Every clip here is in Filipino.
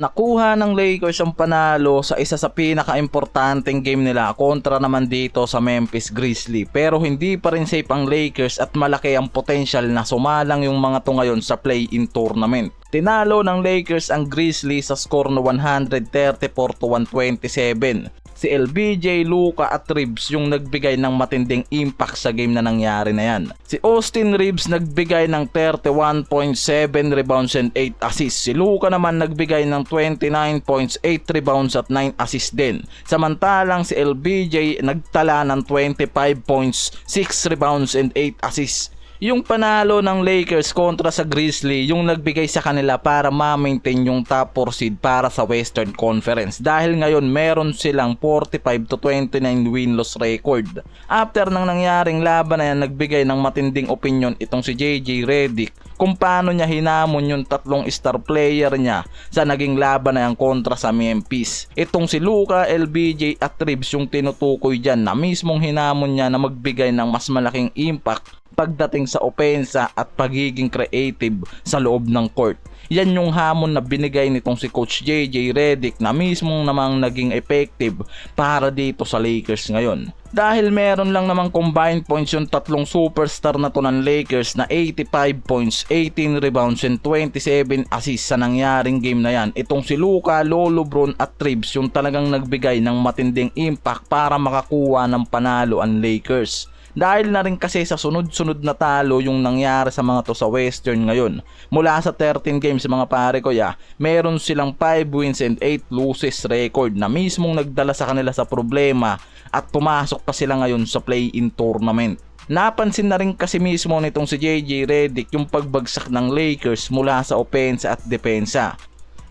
Nakuha ng Lakers ang panalo sa isa sa pinaka-importanteng game nila kontra naman dito sa Memphis Grizzlies, pero hindi pa rin safe ang Lakers at malaki ang potential na sumalang yung mga to ngayon sa play-in tournament. Tinalo ng Lakers ang Grizzlies sa score na 134-127. Si LBJ, Luka at Reeves yung nagbigay ng matinding impact sa game na nangyari na yan. Si Austin Reeves nagbigay ng 31.7 rebounds and 8 assists. Si Luka naman nagbigay ng 29 points, 8 rebounds at 9 assists din. Samantalang si LBJ nagtala ng 25 points, 6 rebounds and 8 assists. Yung panalo ng Lakers kontra sa Grizzlies yung nagbigay sa kanila para ma-maintain yung top 4 seed para sa Western Conference, dahil ngayon meron silang 45-29 win-loss record. After nang nangyaring laban na yan, nagbigay ng matinding opinion itong si JJ Redick kung paano niya hinamon yung tatlong star player niya sa naging laban na yan kontra sa Memphis. Itong si Luka, LBJ at Reeves yung tinutukoy dyan na mismong hinamon niya na magbigay ng mas malaking impact pagdating sa opensa at pagiging creative sa loob ng court. Yan yung hamon na binigay nitong si Coach JJ Redick na mismong namang naging effective para dito sa Lakers ngayon. Dahil meron lang namang combined points yung tatlong superstar na to ng Lakers na 85 points, 18 rebounds and 27 assists sa nangyaring game na yan. Itong si Luka, Lolo Brown at Reeves yung talagang nagbigay ng matinding impact para makakuha ng panalo ang Lakers. Dahil na rin kasi sa sunod-sunod na talo yung nangyari sa mga to sa Western ngayon. Mula sa 13 games mga pare ko meron silang 5 wins and 8 losses record na mismong nagdala sa kanila sa problema at pumasok pa sila ngayon sa play-in tournament. Napansin na rin kasi mismo nitong si JJ Redick yung pagbagsak ng Lakers mula sa opensa at depensa,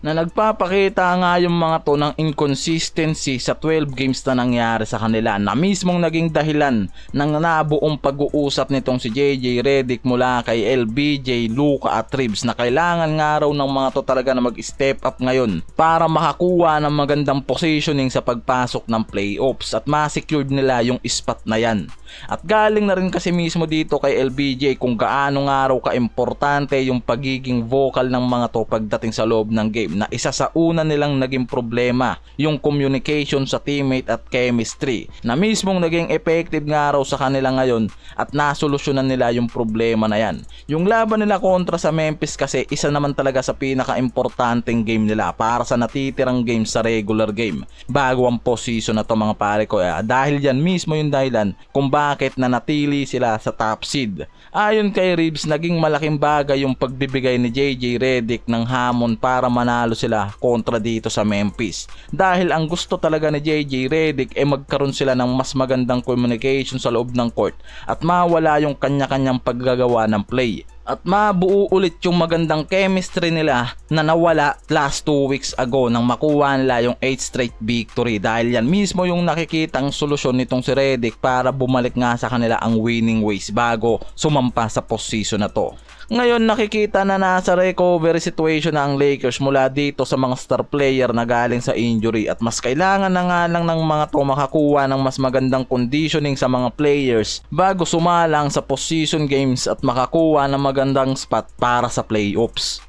na nagpapakita nga yung mga to ng inconsistency sa 12 games na nangyari sa kanila, na mismong naging dahilan ng nabuong pag-uusap nitong si JJ Redick mula kay LBJ, Luka at Reeves na kailangan nga raw ng mga to talaga na mag-step up ngayon para makakuha ng magandang positioning sa pagpasok ng playoffs at ma-secured nila yung spot na yan. At galing na rin kasi mismo dito kay LBJ kung gaano nga raw ka-importante yung pagiging vocal ng mga to pagdating sa loob ng game, na isa sa una nilang naging problema yung communication sa teammate at chemistry, na mismong naging effective nga raw sa kanila ngayon at nasolusyonan nila yung problema na yan. Yung laban nila kontra sa Memphis kasi isa naman talaga sa pinaka-importanteng game nila para sa natitirang game sa regular game bago ang postseason na to mga pare ko, dahil yan mismo yung dahilan kung bakit nanatili sila sa top seed. Ayon kay Reeves, naging malaking bagay yung pagbibigay ni JJ Redick ng hamon para manalo sila kontra dito sa Memphis, dahil ang gusto talaga ni JJ Redick ay magkaroon sila ng mas magandang communication sa loob ng court at mawala yung kanya-kanyang paggagawa ng play at mabuo ulit yung magandang chemistry nila na nawala last 2 weeks ago nang makuha nila yung 8 straight victory, dahil yan mismo yung nakikitang solusyon nitong si Redick para bumalik nga sa kanila ang winning ways bago sumampa sa postseason na to. Ngayon nakikita na nasa recovery situation na ang Lakers mula dito sa mga star player na galing sa injury, at mas kailangan na nga lang ng mga to makakuha ng mas magandang conditioning sa mga players bago sumalang sa postseason games at makakuha ng magandang spot para sa playoffs.